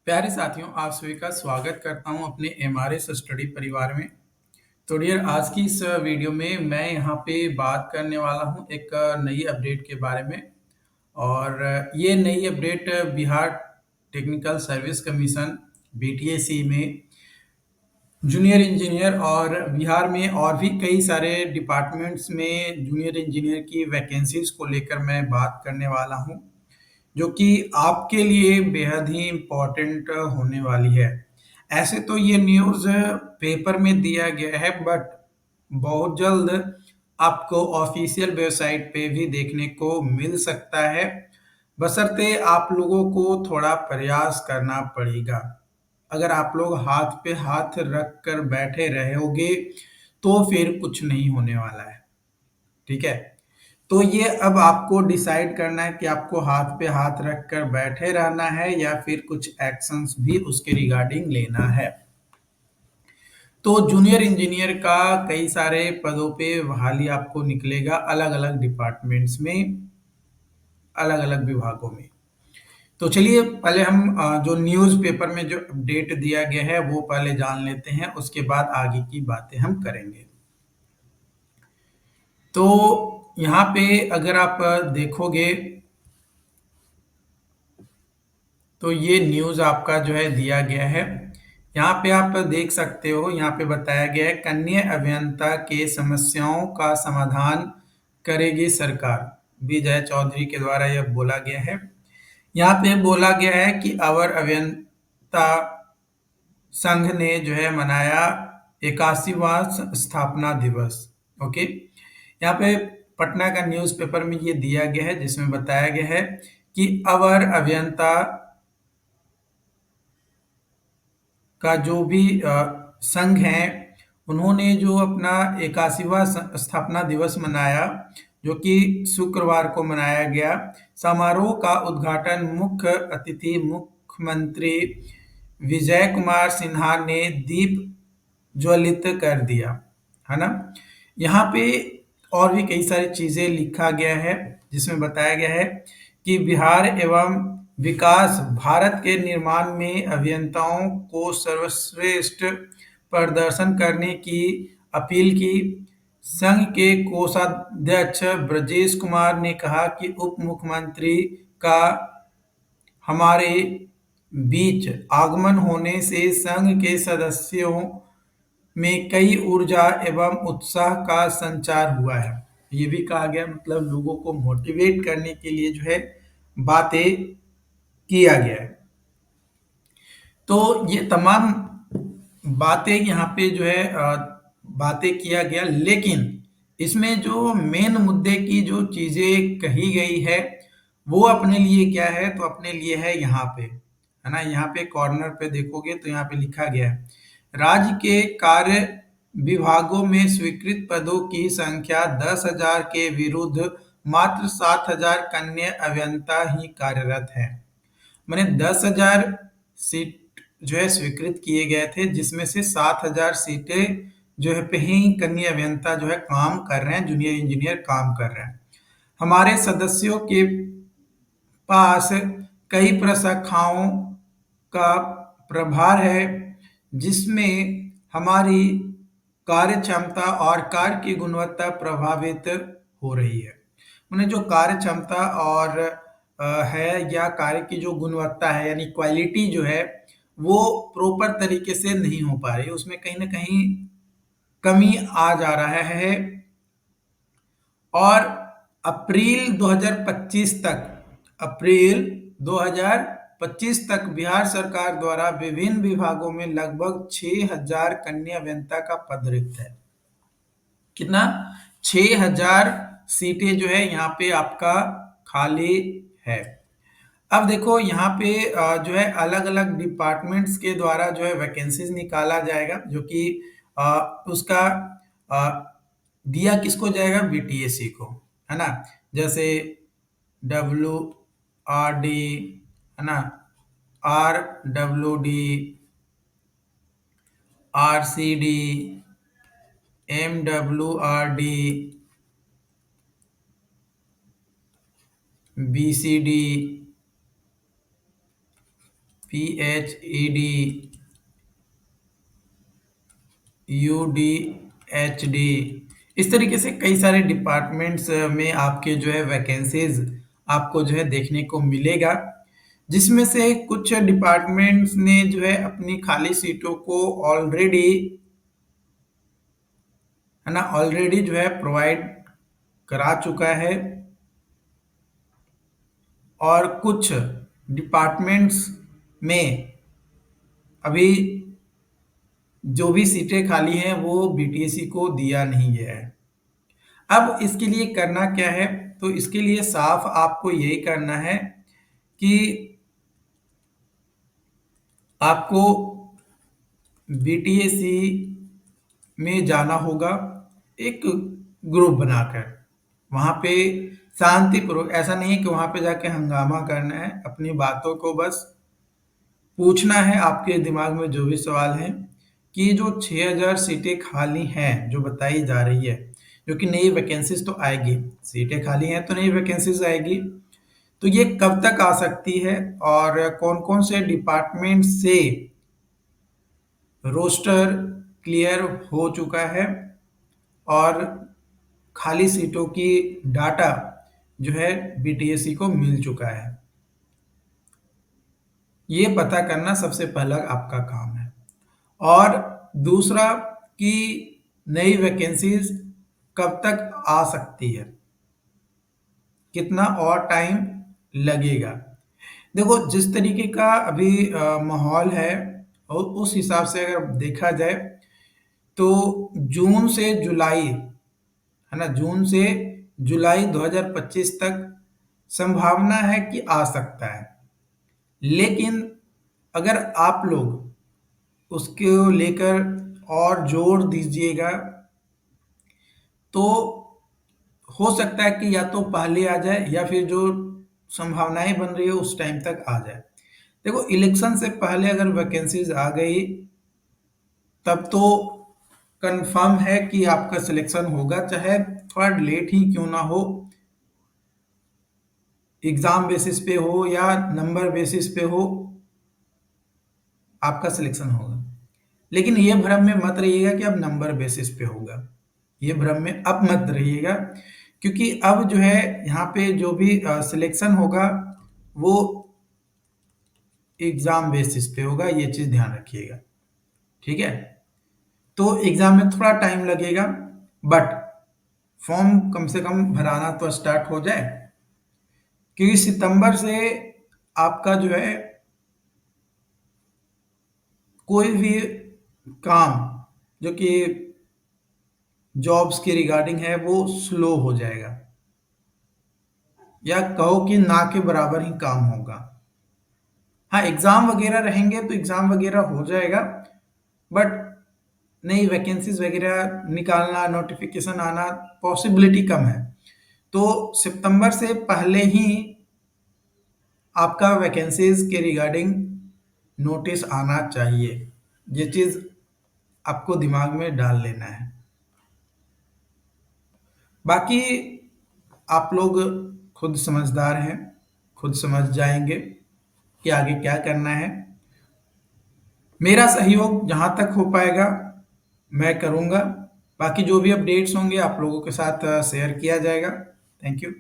प्यारे साथियों, आप सभी का स्वागत करता हूं अपने एमआरएस स्टडी परिवार में। तो डियर, आज की इस वीडियो में मैं यहां पे बात करने वाला हूं एक नई अपडेट के बारे में। और ये नई update Bihar technical service commission BTSC में जूनियर इंजीनियर और बिहार में और भी कई सारे डिपार्टमेंट्स में जूनियर इंजीनियर की वैकेंसीज को लेकर मैं बात करने वाला हूं, जो कि आपके लिए बेहद ही इम्पोर्टेंट होने वाली है। ऐसे तो ये न्यूज़ पेपर में दिया गया है, बट बहुत जल्द आपको ऑफिशियल वेबसाइट पे भी देखने को मिल सकता है, बशर्ते आप लोगों को थोड़ा प्रयास करना पड़ेगा। अगर आप लोग हाथ पे हाथ रख कर बैठे रहोगे तो फिर कुछ नहीं होने वाला है। ठीक है, तो ये अब आपको डिसाइड करना है कि आपको हाथ पे हाथ रख कर बैठे रहना है या फिर कुछ एक्शंस भी उसके रिगार्डिंग लेना है। तो जूनियर इंजीनियर का कई सारे पदों पे बहाली आपको निकलेगा, अलग अलग डिपार्टमेंट्स में, अलग अलग विभागों में। तो चलिए पहले हम जो न्यूज़ पेपर में जो अपडेट दिया गया है वो पहले जान लेते हैं, उसके बाद आगे की बातें हम करेंगे। तो यहाँ पे अगर आप देखोगे तो ये न्यूज़ आपका जो है दिया गया है। यहाँ पे आप देख सकते हो, यहाँ पे बताया गया है कन्या अभियंता के समस्याओं का समाधान करेगी सरकार। विजय चौधरी के द्वारा यह बोला गया है। यहाँ पे बोला गया है कि अवर अभियंता संघ ने जो है मनाया 81वां स्थापना दिवस। ओके, यहाँ पे पटना का न्यूज़पेपर में ये दिया गया है, जिसमें बताया गया है कि अवर अभियंता का जो भी संघ है, उन्होंने जो अपना 81वां स्थापना दिवस मनाया, जो कि शुक्रवार को मनाया गया। समारोह का उद्घाटन मुख्य अतिथि मुख्यमंत्री विजय कुमार सिन्हा ने दीप ज्वलित कर दिया, है ना। यहाँ पे और भी कई सारी चीजें लिखा गया है, जिसमें बताया गया है कि बिहार एवं विकास भारत के निर्माण में अभियंताओं को सर्वश्रेष्ठ प्रदर्शन करने की अपील की। संघ के कोषाध्यक्ष ब्रजेश कुमार ने कहा कि उप मुख्यमंत्री का हमारे बीच आगमन होने से संघ के सदस्यों में कई ऊर्जा एवं उत्साह का संचार हुआ है। ये भी कहा गया, मतलब लोगों को मोटिवेट करने के लिए जो है बातें किया गया है। तो ये तमाम बातें यहाँ पे जो है बातें किया गया, लेकिन इसमें जो मेन मुद्दे की जो चीजें कही गई है वो अपने लिए क्या है, तो अपने लिए है यहाँ पे, है ना। यहाँ पे कॉर्नर पे देखोगे तो यहाँ पे लिखा गया है राज्य के कार्य विभागों में स्वीकृत पदों की संख्या 10,000 के विरुद्ध मात्र 7,000 कन्या अभियंता ही कार्यरत है। मैंने 10,000 सीट जो है स्वीकृत किए गए थे, जिसमें से 7,000 सीटें जो है पे ही कन्या अभियंता जो है काम कर रहे हैं, जूनियर इंजीनियर काम कर रहे हैं। हमारे सदस्यों के पास कई प्रशाखाओं का प्रभार है, जिसमें हमारी कार्य क्षमता और कार्य की गुणवत्ता प्रभावित हो रही है। मैंने जो कार्य क्षमता और है या कार्य की जो गुणवत्ता है, यानी क्वालिटी जो है वो प्रॉपर तरीके से नहीं हो पा रही, उसमें कहीं ना कहीं कमी आ जा रहा है। और अप्रैल 2025 तक बिहार सरकार द्वारा विभिन्न विभागों में लगभग 6,000 कन्या अभियंता का पद रिक्त है। कितना? 6,000 सीटें जो है यहाँ पे आपका खाली है। अब देखो यहाँ पे जो है अलग अलग डिपार्टमेंट्स के द्वारा जो है वैकेंसीज निकाला जाएगा, जो कि उसका दिया किसको जाएगा? बीटीएससी को, है ना। जैसे WRD, है ना, RWD, RCD, MWRD, BCD, PhED, UDHD, इस तरीके से कई सारे डिपार्टमेंट्स में आपके जो है वैकेंसीज आपको जो है देखने को मिलेगा, जिसमें से कुछ डिपार्टमेंट्स ने जो है अपनी खाली सीटों को ऑलरेडी, है ना, ऑलरेडी जो है प्रोवाइड करा चुका है, और कुछ डिपार्टमेंट्स में अभी जो भी सीटें खाली हैं वो बीटीएससी को दिया नहीं गया है। अब इसके लिए करना क्या है? तो इसके लिए साफ आपको यही करना है कि आपको बीटीएससी में जाना होगा, एक ग्रुप बनाकर। वहां पे शांतिपूर्वक, ऐसा नहीं है कि वहां पे जाके हंगामा करना है, अपनी बातों को बस पूछना है, आपके दिमाग में जो भी सवाल है कि जो 6000 सीटें खाली हैं जो बताई जा रही है, जो कि नई वैकेंसीज तो आएगी, सीटें खाली हैं तो नई वैकेंसीज आएगी, तो ये कब तक आ सकती है और कौन कौन से डिपार्टमेंट से रोस्टर क्लियर हो चुका है और खाली सीटों की डाटा जो है बीटीएससी को मिल चुका है, ये पता करना सबसे पहला आपका काम है। और दूसरा कि नई वैकेंसीज कब तक आ सकती है, कितना और टाइम लगेगा। देखो, जिस तरीके का अभी माहौल है और उस हिसाब से अगर देखा जाए तो जून से जुलाई, है ना, जून से जुलाई 2025 तक संभावना है कि आ सकता है। लेकिन अगर आप लोग उसको लेकर और जोर दीजिएगा तो हो सकता है कि या तो पहले आ जाए या फिर जो संभावनाएं बन रही है उस टाइम तक आ जाए। देखो, इलेक्शन से पहले अगर वैकेंसीज आ गई तब तो कंफर्म है कि आपका सिलेक्शन होगा, चाहे थोड़ा लेट ही क्यों ना हो, एग्जाम बेसिस पे हो या नंबर बेसिस पे हो, आपका सिलेक्शन होगा। लेकिन ये भ्रम में मत रहिएगा कि अब नंबर बेसिस पे होगा, ये भ्रम में अब मत रहिएगा, क्योंकि अब जो है यहाँ पे जो भी सिलेक्शन होगा वो एग्जाम बेसिस पे होगा, ये चीज ध्यान रखिएगा, ठीक है। तो एग्जाम में थोड़ा टाइम लगेगा, बट फॉर्म कम से कम भराना तो स्टार्ट हो जाए, क्योंकि सितंबर से आपका जो है कोई भी काम जो कि जॉब्स के रिगार्डिंग है वो स्लो हो जाएगा, या कहो कि ना के बराबर ही काम होगा। हाँ, एग्जाम वगैरह रहेंगे तो एग्जाम वगैरह हो जाएगा, बट नई वैकेंसीज वगैरह निकालना, नोटिफिकेशन आना, पॉसिबिलिटी कम है। तो सितंबर से पहले ही आपका वैकेंसीज के रिगार्डिंग नोटिस आना चाहिए, ये चीज आपको दिमाग में डाल लेना है। बाकी आप लोग खुद समझदार हैं, खुद समझ जाएंगे कि आगे क्या करना है। मेरा सहयोग जहां तक हो पाएगा मैं करूंगा, बाकी जो भी अपडेट्स होंगे आप लोगों के साथ शेयर किया जाएगा। Thank you.